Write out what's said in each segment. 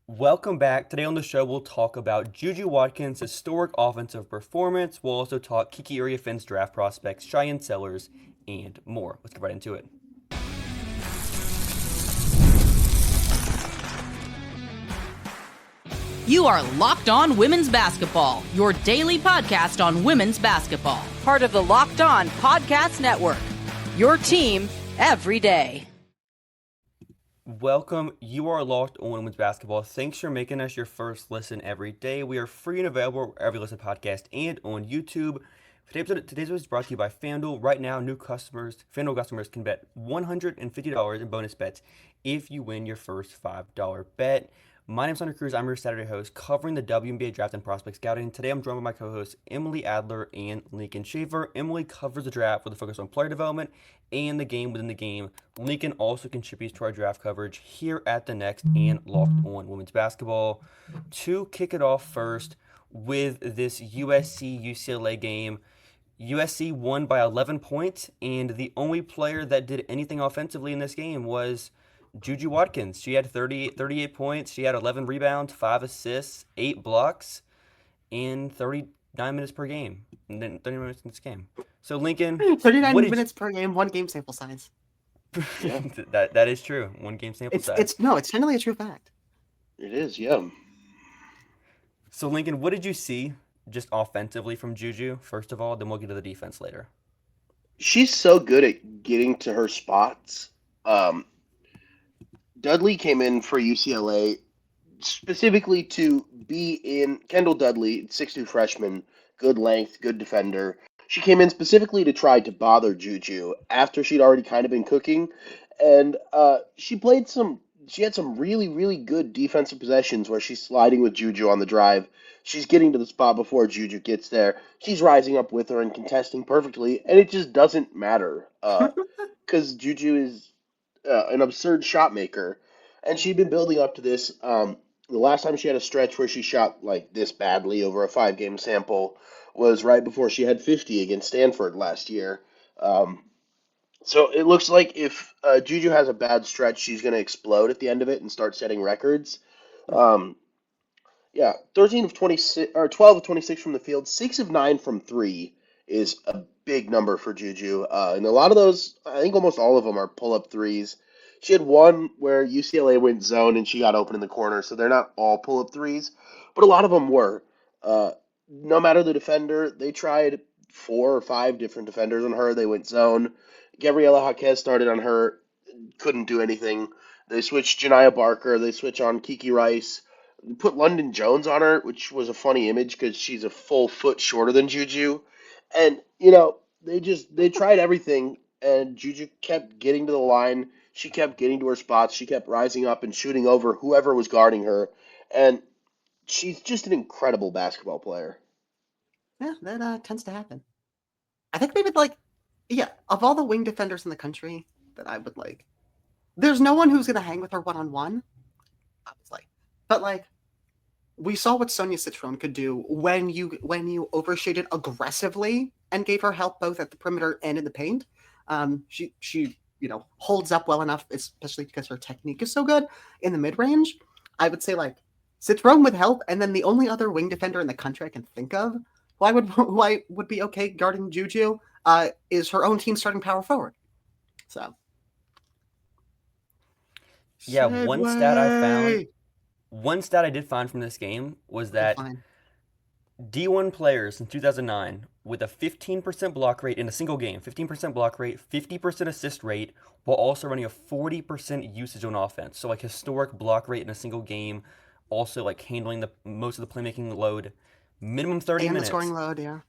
Welcome back. Today on the show, we'll talk about JuJu Watkins' historic offensive performance. We'll also talk Kiki Iriafen's draft prospects, Cheyenne Sellers, and more. Let's get right into it. You are Locked On Women's Basketball, your daily podcast on women's basketball. Part of the Locked On Podcast Network, your team every day. Welcome. You are Locked On Women's Basketball. Thanks for making us your first listen every day. We are free and available wherever you listen to podcasts and on YouTube. Today's episode is brought to you by FanDuel. Right now, FanDuel customers can bet $150 in bonus bets if you win your first $5 bet. My name is Hunter Cruse. I'm your Saturday host covering the WNBA Draft and Prospect Scouting. Today I'm joined by my co-hosts Emily Adler and Lincoln Shafer. Emily covers the draft with a focus on player development and the game within the game. Lincoln also contributes to our draft coverage here at The Next and Locked On Women's Basketball. To kick it off first with this USC-UCLA game, USC won by 11 points, and the only player that did anything offensively in this game was JuJu Watkins. She had 38 points. She had 11 rebounds, 5 assists, 8 blocks in 39 minutes per game. And then 30 minutes in this game. So, Lincoln, 39 minutes per game, one game sample size. Yeah. that is true. One game sample size. It's generally a true fact. It is, yeah. So, Lincoln, what did you see just offensively from JuJu, first of all? Then we'll get to the defense later. She's so good at getting to her spots. Dudley came in for UCLA specifically to be in Kendall Dudley, 6'2" freshman, good length, good defender. She came in specifically to try to bother JuJu after she'd already kind of been cooking. And she had some really, really good defensive possessions where she's sliding with JuJu on the drive. She's getting to the spot before JuJu gets there. She's rising up with her and contesting perfectly, and it just doesn't matter because JuJu is an absurd shot maker, and she'd been building up to this. The last time she had a stretch where she shot like this badly over a 5-game sample was right before she had 50 against Stanford last year. So it looks like if JuJu has a bad stretch, she's going to explode at the end of it and start setting records. 13 of 26 or 12 of 26 from the field, 6 of 9 from 3 is a big number for JuJu. And a lot of those, I think almost all of them are pull-up threes. She had one where UCLA went zone and she got open in the corner, so they're not all pull-up threes, but a lot of them were. No matter the defender, they tried 4 or 5 different defenders on her. They went zone. Gabriela Jaquez started on her, couldn't do anything. They switched Janiyah Barker. They switched on Kiki Rice. Put London Jones on her, which was a funny image because she's a full foot shorter than JuJu. And, they tried everything, and JuJu kept getting to the line. She kept getting to her spots. She kept rising up and shooting over whoever was guarding her. And she's just an incredible basketball player. Yeah, that tends to happen. I think maybe of all the wing defenders in the country that I would like, there's no one who's going to hang with her one-on-one. But we saw what Sonia Citron could do when you overshaded aggressively and gave her help both at the perimeter and in the paint. She holds up well enough, especially because her technique is so good in the mid-range. I would say Citron with help, and then the only other wing defender in the country I can think of who I would be okay guarding JuJu is her own team starting power forward. So Yeah, Segue. one stat I did find from this game was that D1 players in 2009 with a 15% block rate in a single game, 15% block rate, 50% assist rate, while also running a 40% usage on offense. So historic block rate in a single game, also handling most of the playmaking load, minimum 30 and minutes. the scoring load, yeah.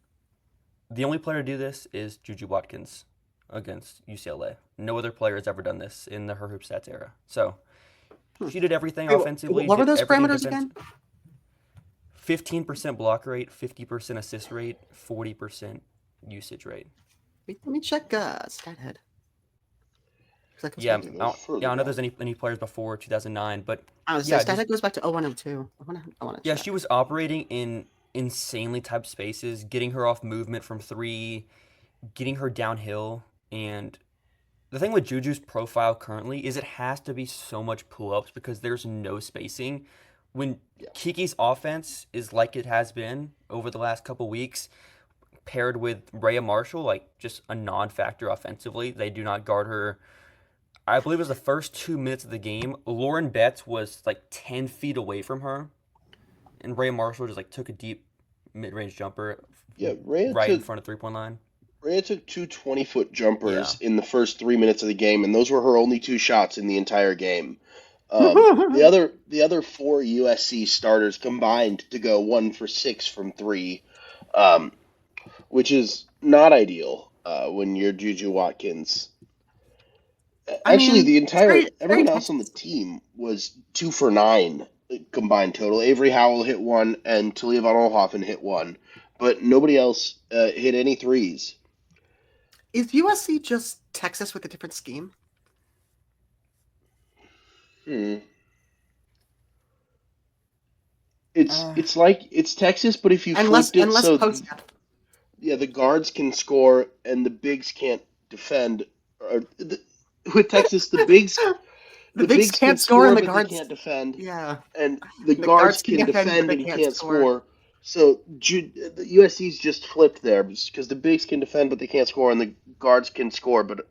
The only player to do this is JuJu Watkins against UCLA. No other player has ever done this in the Her Hoop Stats era. So she did everything offensively. What were did those everything parameters again? 15% block rate, 50% assist rate, 40% usage rate. Let me check StatHead. Yeah, I don't know if there's any players before 2009, but StatHead goes back to 0102. I want to check. She was operating in insanely typed spaces, getting her off movement from 3, getting her downhill, and the thing with JuJu's profile currently is it has to be so much pull-ups because there's no spacing. when Kiki's offense is like it has been over the last couple weeks, paired with Rhea Marshall, like just a non-factor offensively, they do not guard her. I believe it was the first 2 minutes of the game. Lauren Betts was like 10 feet away from her, and Rhea Marshall just like took a deep mid-range jumper right in front of three-point line. Rhea took two 20-foot jumpers in the first 3 minutes of the game, and those were her only two shots in the entire game. The other four USC starters combined to go 1 for 6 from three, which is not ideal when you're JuJu Watkins. Actually, everyone else on the team was 2 for 9 combined total. Avery Howell hit one, and Talia von Oelhoffen hit one, but nobody else hit any threes. Is USC just Texas with a different scheme? It's like it's Texas, but if you flipped it so the guards can score and the bigs can't defend. With Texas, the bigs can't score and the guards can't defend. Yeah, and the guards can defend and can't score. So the USC's just flipped there because the bigs can defend but they can't score, and the guards can score. But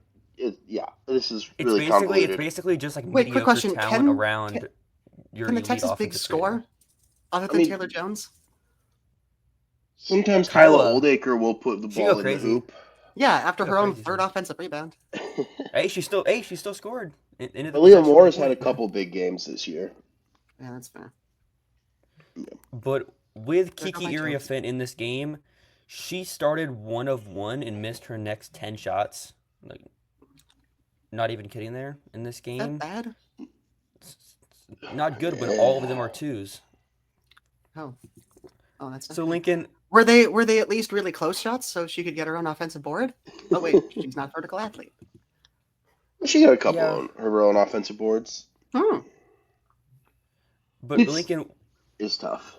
this is really convoluted. It's basically just like mediocre talent around your. Can the Texas bigs score other than Taylor Jones? Sometimes Kyla Oldacre will put the ball in the hoop. Yeah, after her own third offensive rebound. Hey, she still scored. Aaliyah Moore's had a couple big games this year. Yeah, that's fair. But with Kiki Iriafen in this game, she started 1 of 1 and missed her next 10 shots. Like, not even kidding there in this game. Is that bad? Not good when all of them are 2s. Oh, that's so Lincoln. Were they at least really close shots so she could get her own offensive board? Oh wait, she's not a vertical athlete. She got a couple on her own offensive boards. But Lincoln is tough.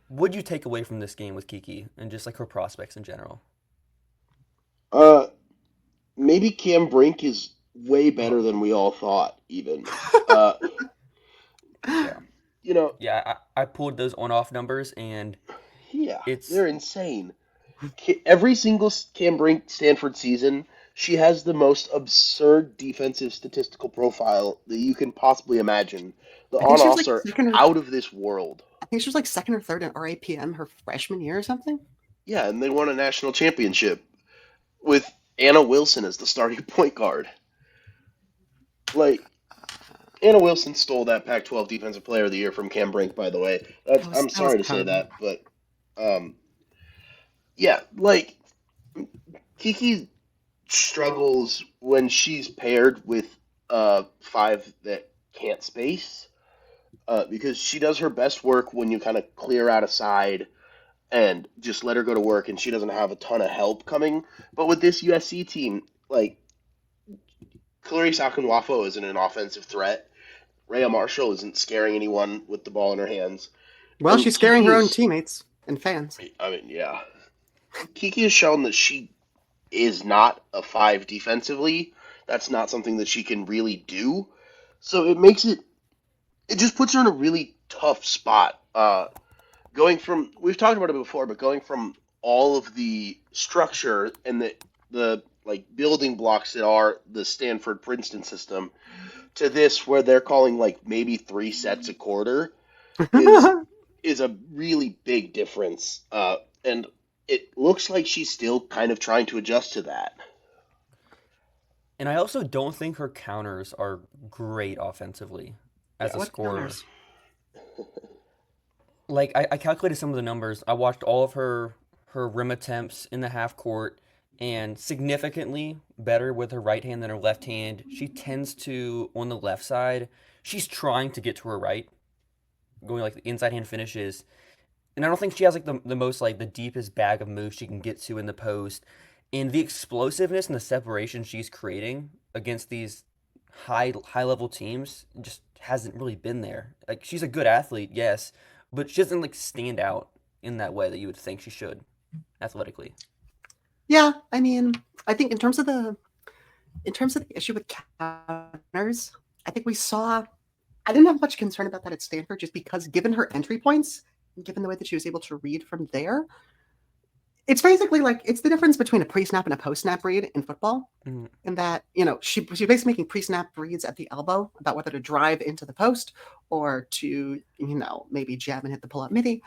What'd you take away from this game with Kiki and just like her prospects in general? Maybe Cam Brink is way better than we all thought, even. I pulled those on-off numbers, and they're insane. Every single Cam Brink Stanford season, she has the most absurd defensive statistical profile that you can possibly imagine. The on-offs are out of this world. I think she was like second or third in RAPM her freshman year or something. Yeah, and they won a national championship with Anna Wilson as the starting point guard. Like, Anna Wilson stole that Pac-12 Defensive Player of the Year from Cam Brink, by the way. I'm sorry to say that, but Kiki struggles when she's paired with 5 that can't space, because she does her best work when you kind of clear out a side and just let her go to work, and she doesn't have a ton of help coming. But with this USC team, like, Clarice Akinwafo isn't an offensive threat. Rhea Marshall isn't scaring anyone with the ball in her hands. Well, and she's scaring her own teammates and fans. I mean, yeah. Kiki has shown that she is not a 5 defensively. That's not something that she can really do. So it just puts her in a really tough spot. We've talked about it before, but going from all of the structure and the like building blocks that are the Stanford Princeton system to this where they're calling like maybe 3 sets a quarter is a really big difference. And it looks like she's still kind of trying to adjust to that. And I also don't think her counters are great offensively as a scorer. Like, I calculated some of the numbers. I watched all of her rim attempts in the half court, and significantly better with her right hand than her left hand. She tends to, on the left side, she's trying to get to her right, going like the inside hand finishes. And I don't think she has like the most like the deepest bag of moves she can get to in the post. And the explosiveness and the separation she's creating against these high level teams just hasn't really been there. Like, she's a good athlete, yes, but she doesn't like stand out in that way that you would think she should athletically. Yeah, I mean, I think in terms of the issue with counters, I think we saw I didn't have much concern about that at Stanford just because given her entry points, and given the way that she was able to read from there, it's basically like it's the difference between a pre-snap and a post-snap read in football. Mhm. In that, she's basically making pre-snap reads at the elbow about whether to drive into the post or to, maybe jab and hit the pull-up midi.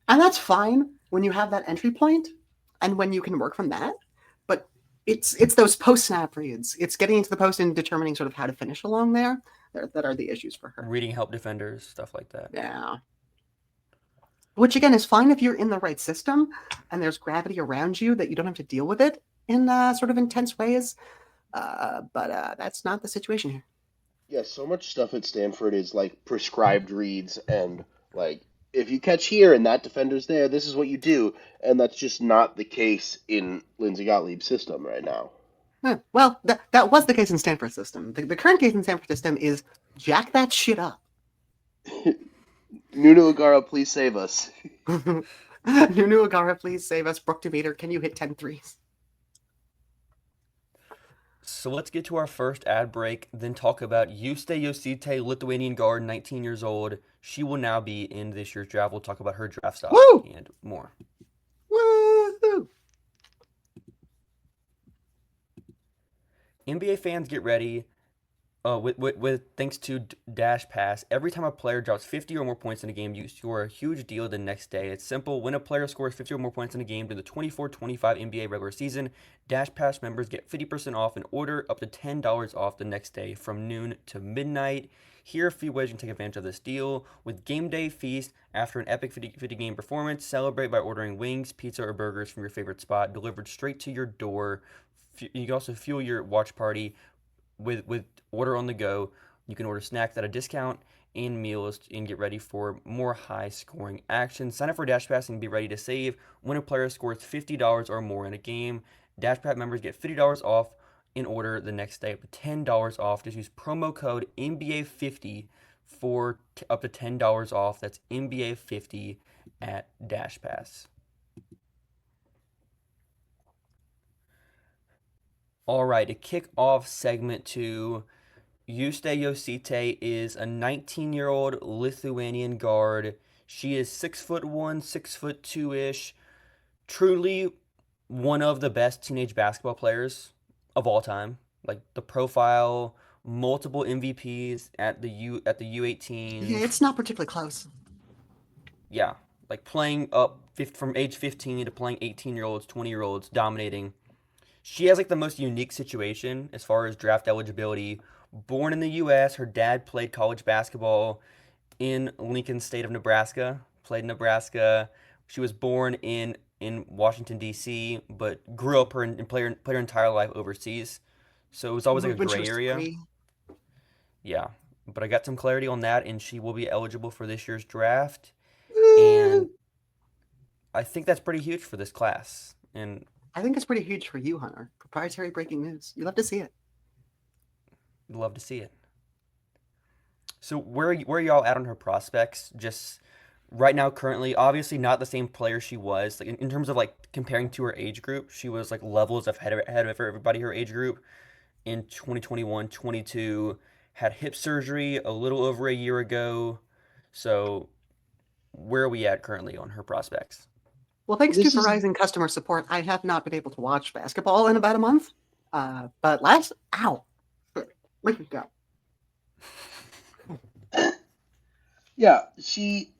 And that's fine when you have that entry point and when you can work from that. But it's those post-snap reads. It's getting into the post and determining sort of how to finish along there that are the issues for her. Reading help defenders, stuff like that. Yeah. Which, again, is fine if you're in the right system and there's gravity around you that you don't have to deal with it in sort of intense ways. But that's not the situation here. Yeah, so much stuff at Stanford is like prescribed reads and like if you catch here and that defender's there, this is what you do. And that's just not the case in Lindsay Gottlieb's system right now. Well, that was the case in Stanford's system. The current case in Stanford's system is jack that shit up. Nunu Agara, please save us. Nunu Agara, please save us. Brooke Debater, can you hit 10 threes? So let's get to our first ad break, then talk about Juste Jocyte, Lithuanian guard, 19 years old. She will now be in this year's draft. We'll talk about her draft stock and more. Woo! NBA fans, get ready. With thanks to Dash Pass, every time a player drops 50 or more points in a game, you score a huge deal the next day. It's simple. When a player scores 50 or more points in a game during the 24-25 NBA regular season, Dash Pass members get 50% off an order, up to $10 off the next day from noon to midnight. Here are a few ways you can take advantage of this deal. With Game Day Feast, after an epic 50 game performance, celebrate by ordering wings, pizza, or burgers from your favorite spot delivered straight to your door. You can also fuel your watch party with order on the go. You can order snacks at a discount and meals and get ready for more high scoring action. Sign up for Dash Pass and be ready to save when a player scores $50 or more in a game. Dash Pass members get $50 off in order the next day, up to $10 off. Just use promo code NBA50 for up to $10 off. That's NBA50 at Dash Pass. All right, to kick off segment 2, Juste Jocyte is a 19-year-old Lithuanian guard. She is 6'1", 6'2"-ish. Truly one of the best teenage basketball players of all time. Like the profile, multiple MVPs at the U18. Yeah, it's not particularly close. Yeah, like playing up from age 15 to playing 18-year-olds, 20-year-olds, dominating. She has like the most unique situation as far as draft eligibility. Born in the U.S., her dad played college basketball in Lincoln State of Nebraska, played in Nebraska. She was born in Washington, D.C., but grew up and played her entire life overseas. So it was always like a gray area. Yeah, but I got some clarity on that, and she will be eligible for this year's draft. And I think that's pretty huge for this class. And I think it's pretty huge for you, Hunter. Proprietary breaking news. You love to see it. Love to see it. So where are y'all at on her prospects? Just right now, currently, obviously not the same player she was. Like in terms of like comparing to her age group, she was like levels ahead of everybody her age group. In 2021, 22, had hip surgery a little over a year ago. So where are we at currently on her prospects? Well, thanks to Verizon customer support, I have not been able to watch basketball in about a month. But look at go. Yeah, she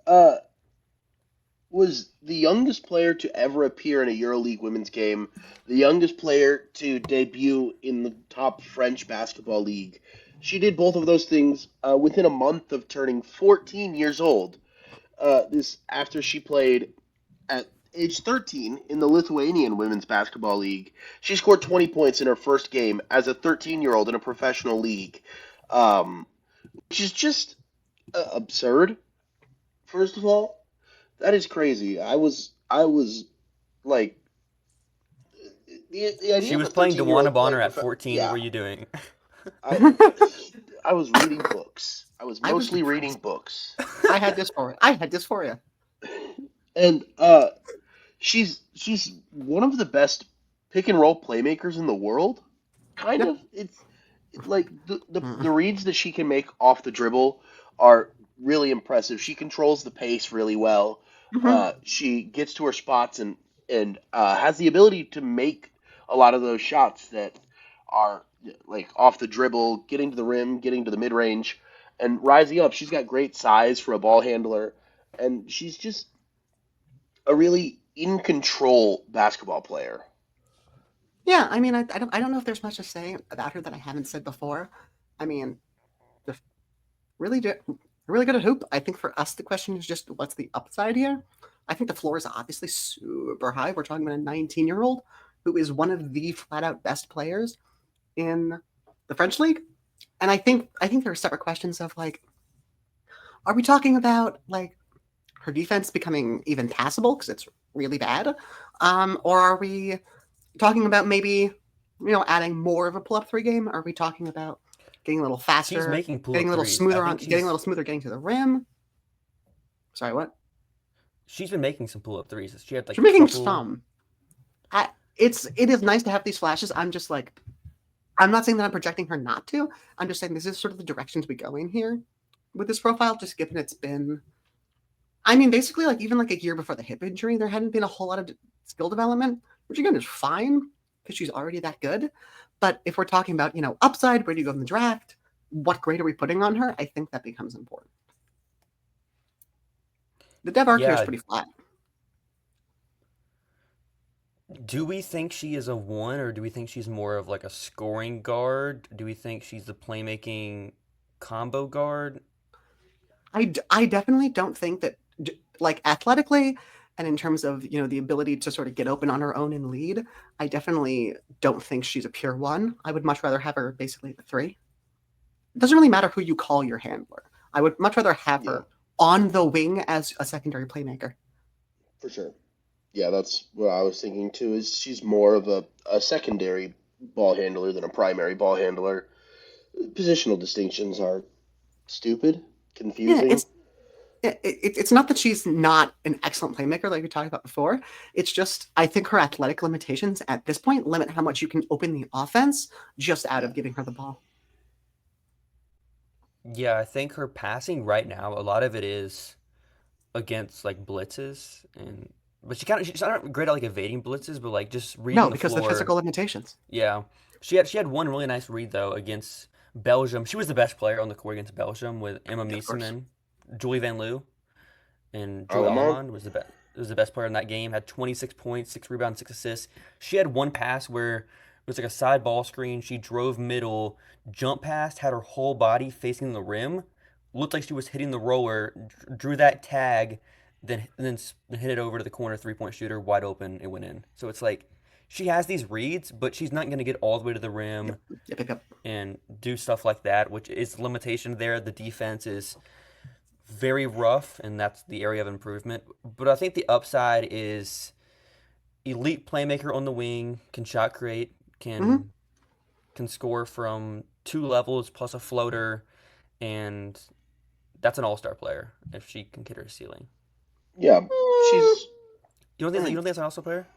was the youngest player to ever appear in a EuroLeague women's game, the youngest player to debut in the top French basketball league. She did both of those things within a month of turning 14 years old. This after she played at age 13 in the Lithuanian Women's Basketball League. She scored 20 points in her first game as a 13-year-old in a professional league, which is just absurd. First of all, that is crazy. I was like, the idea she of was a playing 13-year-old DeWanna Bonner at playing 14. yeah. What were you doing? I was reading books. I was mostly reading books. I had dysphoria. And she's one of the best pick and roll playmakers in the world. Kind of. like the reads that she can make off the dribble are really impressive. She controls the pace really well. She gets to her spots and has the ability to make a lot of those shots that are like off the dribble, getting to the rim, getting to the mid range, and rising up. She's got great size for a ball handler, and she's just a really in control basketball player. Yeah, I mean, I don't know if there's much to say about her that I haven't said before. I mean, just really really good at hoop. I think for us the question is just what's the upside here. I think the floor is obviously super high. We're talking about a 19-year-old who is one of the flat out best players in the French league, and I think there are separate questions of like, are we talking about like her defense becoming even passable because it's really bad, or are we talking about maybe adding more of a pull-up three game? Are we talking about getting a little faster, She's making pull-up getting a little threes. smoother I on, think getting a little smoother getting to the rim? Sorry, what? She's been making some pull-up threes. She had like She's making couple- some. It is nice to have these flashes. I'm just like, I'm not saying that I'm projecting her not to. I'm just saying this is sort of the directions we go in here with this profile, just given it's been, I mean, basically like even like a year before the hip injury, there hadn't been a whole lot of skill development, which again is fine because she's already that good. But if we're talking about, upside, where do you go in the draft? What grade are we putting on her? I think that becomes important. The dev arc here is Yeah. pretty flat. Do we think she is a one, or do we think she's more of like a scoring guard? Do we think she's the playmaking combo guard? I definitely don't think that, like athletically and in terms of, the ability to sort of get open on her own and lead, I definitely don't think she's a pure one. I would much rather have her basically the three. It doesn't really matter who you call your handler. I would much rather have her on the wing as a secondary playmaker. For sure. Yeah, that's what I was thinking too, is she's more of a secondary ball handler than a primary ball handler. Positional distinctions are stupid, confusing. It's not that she's not an excellent playmaker like we talked about before. It's just I think her athletic limitations at this point limit how much you can open the offense just out of giving her the ball. Yeah, I think her passing right now, a lot of it is against like blitzes, but she's not great at like evading blitzes, but like just reading No, the because floor. the physical limitations. Yeah, she had one really nice read though against Belgium. She was the best player on the court against Belgium with Emma Of course. Mieseman, Julie Van Loo, and Julie Allemand. Allemand was the best player in that game. Had 26 points, 6 rebounds, 6 assists. She had one pass where it was like a side ball screen. She drove middle, jump past, had her whole body facing the rim. Looked like she was hitting the roller, drew that tag, then hit it over to the corner 3-point shooter, wide open, it went in. So it's like she has these reads, but she's not going to get all the way to the rim Yep. and do stuff like that, which is the limitation there. The defense is very rough, and that's the area of improvement. But I think the upside is elite playmaker on the wing, can shot create, can score from 2 levels plus a floater, and that's an all-star player if she can hit her ceiling. Yeah, she's You don't think that's an all-star player?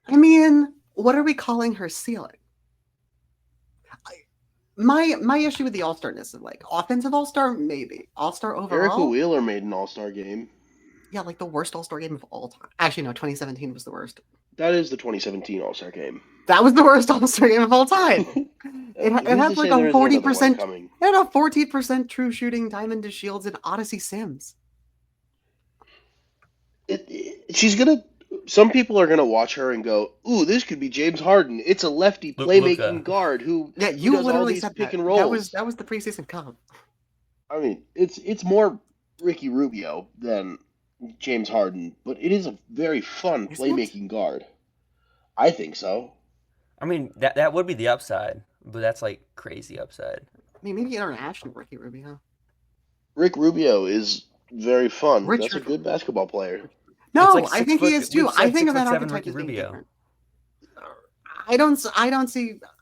I mean, what are we calling her ceiling? My issue with the all-starness is like offensive all-star, maybe. All-star overall. Erica Wheeler made an all-star game. Yeah, like the worst all-star game of all time. Actually, no, 2017 was the worst. That is the 2017 all-star game. That was the worst all-star game of all time. It Who's had to like say there a isn't another one 40%. coming? It had a 14% true shooting, Diamond to Shields, and Odyssey Sims. She's gonna. Some people are gonna watch her and go, "Ooh, this could be James Harden. It's a lefty playmaking Luka. guard who Yeah, who you does all literally these said pick that. and rolls." That was the preseason comp. I mean, it's more Ricky Rubio than James Harden, but it is a very fun Isn't playmaking guard. I think so. I mean, that would be the upside, but that's like crazy upside. I mean, maybe international Ricky Rubio. Rick Rubio is very fun. That's a Richard- good basketball player. No, like I think he 6 is too. we've I said think of that 6'7" archetype Ricky as being Rubio. different.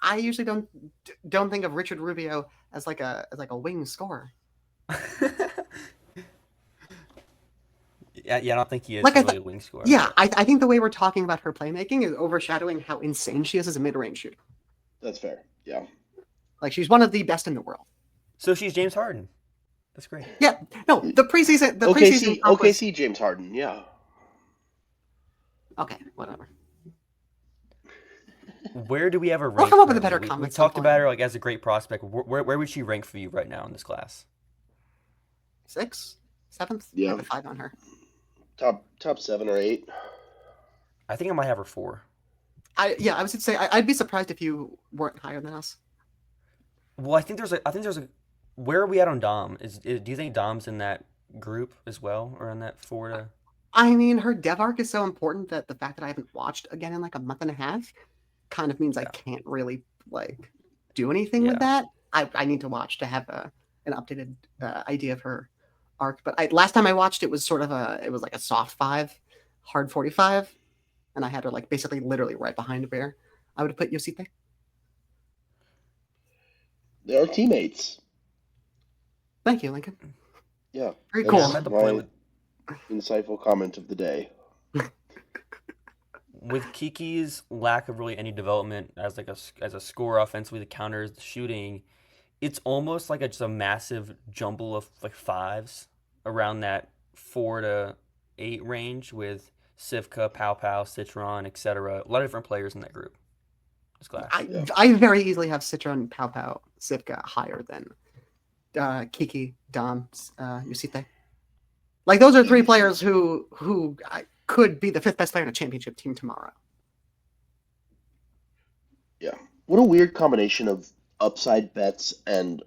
I usually don't think of Richard Rubio as like a wing scorer. Yeah, I don't think he is Like I really th- a wing scorer. Yeah, I think the way we're talking about her playmaking is overshadowing how insane she is as a mid-range shooter. That's fair. Yeah. Like, she's one of the best in the world. So she's James Harden. That's great. Yeah, no, the preseason. OKC James Harden. Yeah. Okay, whatever. Where do we have a rank? We'll come up with a for her? better We comment talked sometime. about her like as a great prospect. Where would she rank for you right now in this class? 6th, 7th. Yeah. I have a 5 on her. Top 7 or 8. I think I might have her 4. I was going to say I'd be surprised if you weren't higher than us. Well, I think there's a. Where are we at on Dom? Do you think Dom's in that group as well, or in that 4 to? I mean, her dev arc is so important that the fact that I haven't watched again in like a month and a half kind of means I can't really like do anything with that. I need to watch to have an updated idea of her arc. But last time I watched, it was sort of it was like a soft 5, hard 45, and I had her like basically literally right behind Bear. I would have put Jocyte. They are teammates. Thank you, Lincoln. Yeah. Very That's cool. I'm at the point insightful comment of the day. with Kiki's lack of really any development as as a scorer offensively, the counters, the shooting, it's almost like just a massive jumble of like 5s around that 4 to 8 range with Sivka, Pow Pow, Citron, etc. A lot of different players in that group. This class. I very easily have Citron, Pow Pow, Sivka higher than Kiki, Dom, Jocyte. Like, those are 3 players who could be the 5th best player in a championship team tomorrow. Yeah. What a weird combination of upside bets and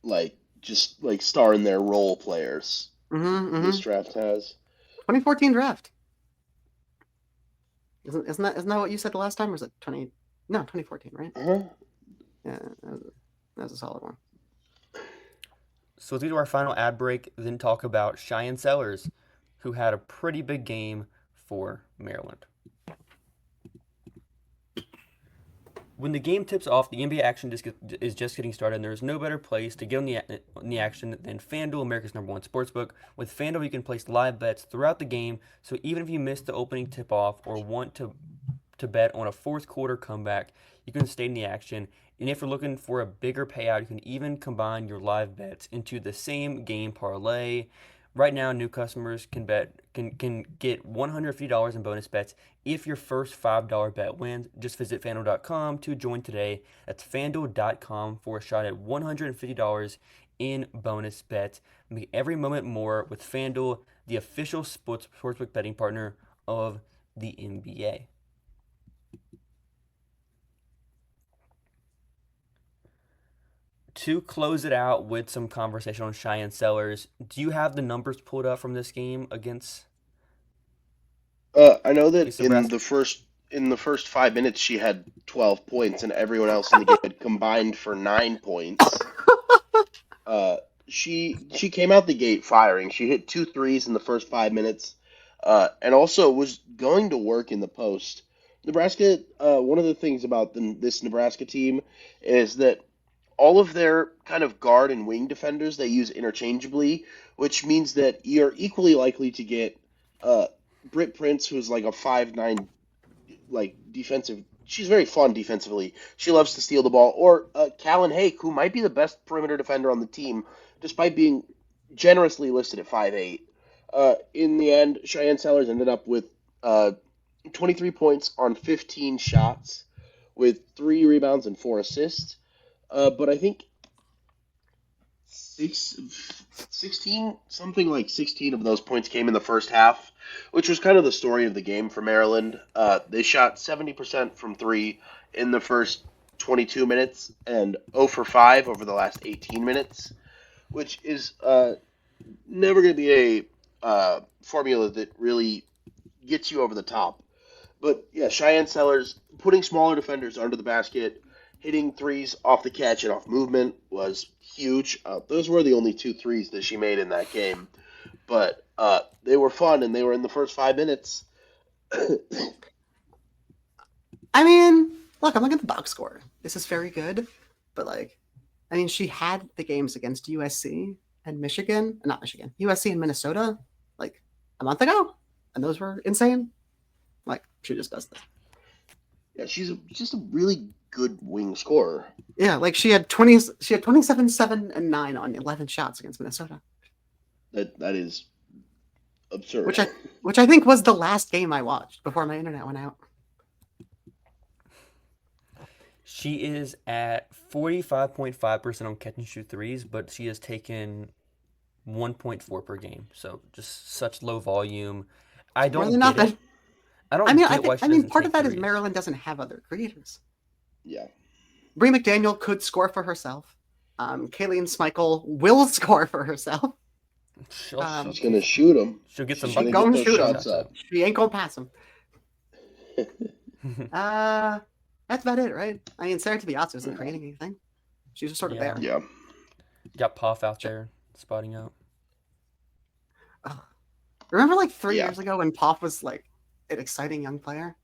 like just like star in their role players this draft has. 2014 draft. Isn't that what you said the last time? Or was it 2014, right? Uh-huh. Yeah, that was a solid one. So let's do our final ad break, then talk about Cheyenne Sellers, who had a pretty big game for Maryland. When the game tips off, the NBA action is just getting started, and there's no better place to get on the action than FanDuel, America's #1 sportsbook. With FanDuel, you can place live bets throughout the game, so even if you miss the opening tip-off or want to bet on a fourth quarter comeback, you can stay in the action. And if you're looking for a bigger payout, you can even combine your live bets into the same game parlay. Right now, new customers can get $150 in bonus bets if your first $5 bet wins. Just visit FanDuel.com to join today. That's FanDuel.com for a shot at $150 in bonus bets. Make every moment more with FanDuel, the official sportsbook betting partner of the NBA. To close it out with some conversation on Cheyenne Sellers, do you have the numbers pulled up from this game against? I know that in the first 5 minutes she had 12 points, and everyone else in the game had combined for 9 points. She came out the gate firing. She hit 2 threes in the first 5 minutes, and also was going to work in the post. Nebraska. One of the things about this Nebraska team is that all of their kind of guard and wing defenders they use interchangeably, which means that you're equally likely to get Britt Prince, who's like a 5'9", like defensive. She's very fun defensively. She loves to steal the ball. Or Callan Hake, who might be the best perimeter defender on the team, despite being generously listed at 5'8". In the end, Cheyenne Sellers ended up with 23 points on 15 shots, with 3 rebounds and 4 assists. But I think 16 of those points came in the first half, which was kind of the story of the game for Maryland. They shot 70% from 3 in the first 22 minutes and 0 for 5 over the last 18 minutes, which is never going to be a formula that really gets you over the top. But yeah, Cheyenne Sellers putting smaller defenders under the basket, hitting threes off the catch and off movement was huge. Those were the only 2 threes that she made in that game. But they were fun, and they were in the first 5 minutes. I mean, look, I'm looking at the box score. This is very good. But, she had the games against USC and USC and Minnesota, a month ago. And those were insane. She just does this. Yeah, she's just a really good wing scorer. Yeah, like she had 27, 7, and 9 on 11 shots against Minnesota. That is absurd. Which I think was the last game I watched before my internet went out. She is at 45.5% on catch and shoot threes, but she has taken 1.4 per game. So just such low volume. I don't More than get it. nothing. I don't I mean, get why she I mean, doesn't part take of that is threes. Maryland doesn't have other creators. Yeah. Brie McDaniel could score for herself. Kayleen Schmeichel will score for herself. She'll She's gonna shoot him. She'll get some She's gonna Go get and those shoot 'em. shots up. She ain't gonna pass him. That's about it, right? I mean, Sarah Tibiatsu isn't creating anything. She's just sort of Yeah. there. Yeah. Got Poff out there spotting out. Remember, like 3 Yeah. years ago when Poff was like an exciting young player?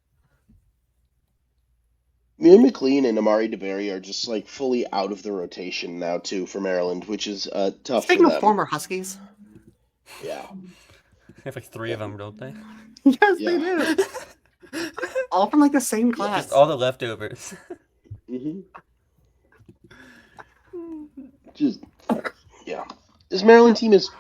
Mia McLean and Amari DeBerry are just like fully out of the rotation now too for Maryland, which is tough Speaking for of them. former Huskies, Yeah. They have like 3 of them, don't they? yes, Yeah. they do. All from like the same class. Just all the leftovers. hmm Just yeah. This Maryland team is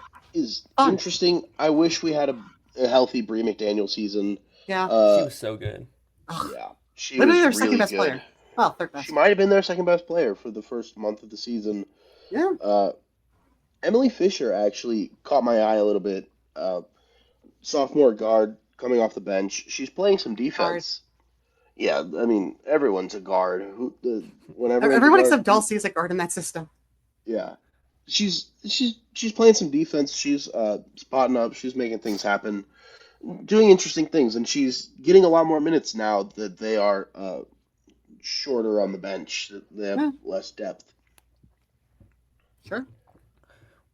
Fun. interesting. I wish we had a healthy Brie McDaniel season. Yeah. She was so good. Yeah. She Literally their was second really best good. player. Well, third best. She might have been their second best player for the first month of the season. Yeah. Emily Fisher actually caught my eye a little bit. Sophomore guard coming off the bench. She's playing some defense. Yeah, I mean everyone's a guard. Everyone except Dulcie is a guard in that system. Yeah, she's playing some defense. She's spotting up. She's making things happen, doing interesting things, and she's getting a lot more minutes now that they are shorter on the bench. They have Yeah. less depth. Sure.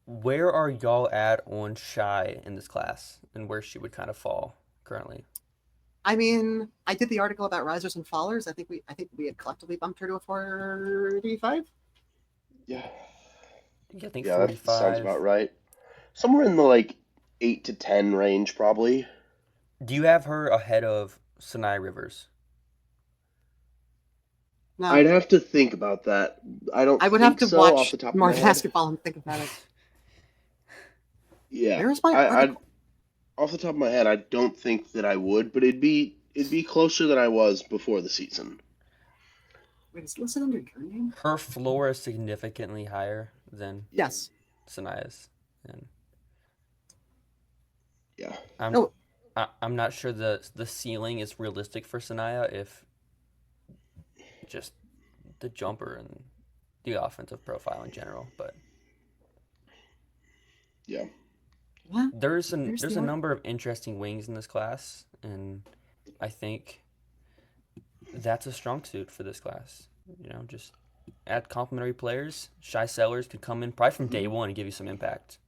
Where are y'all at on Shy in this class and where she would kind of fall currently? I mean, I did the article about risers and fallers. I think we had collectively bumped her to a 45. Yeah, Yeah, I think yeah, that 45. sounds about right. Somewhere in the like 8 to 10 range, probably. Do you have her ahead of Sinai Rivers? No, I'd have to think about that. I don't. I would think have to so off watch the top more of my head. basketball and think about it. Yeah, Where's my I article? off the top of my head, I don't think that I would, but it'd be closer than I was before the season. Wait, is it listed under your name? Her floor is significantly higher than Yes. Sinaya's. And Yeah, I'm not sure the ceiling is realistic for Sanaya if just the jumper and the offensive profile in general, but yeah, What? there's Where's a the number of interesting wings in this class, and I think that's a strong suit for this class. You know, just add complementary players. Cheyenne Sellers could come in probably from day one and give you some impact,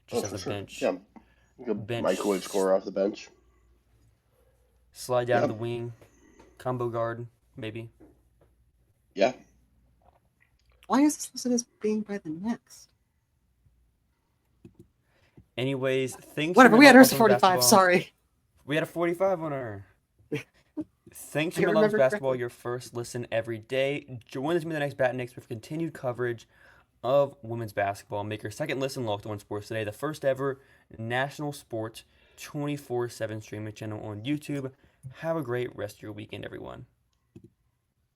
just as for a sure. bench. Yeah, good Bench. microwave scorer off the bench. Slide down to Yeah. the wing, combo guard, maybe. Yeah, Why is this listed as being by the next? Anyways, thanks. Whatever, for we had Middle hers to Upland 45. basketball. Sorry. We had a 45 on her. Thanks I for Middle Upland remember basketball, correctly. your first listen every day. Join us in the next Bat Next with continued coverage of women's basketball. Make your second listen Locked On Sports Today, the first ever national sports 24/7 streaming channel on YouTube. Have a great rest of your weekend, everyone.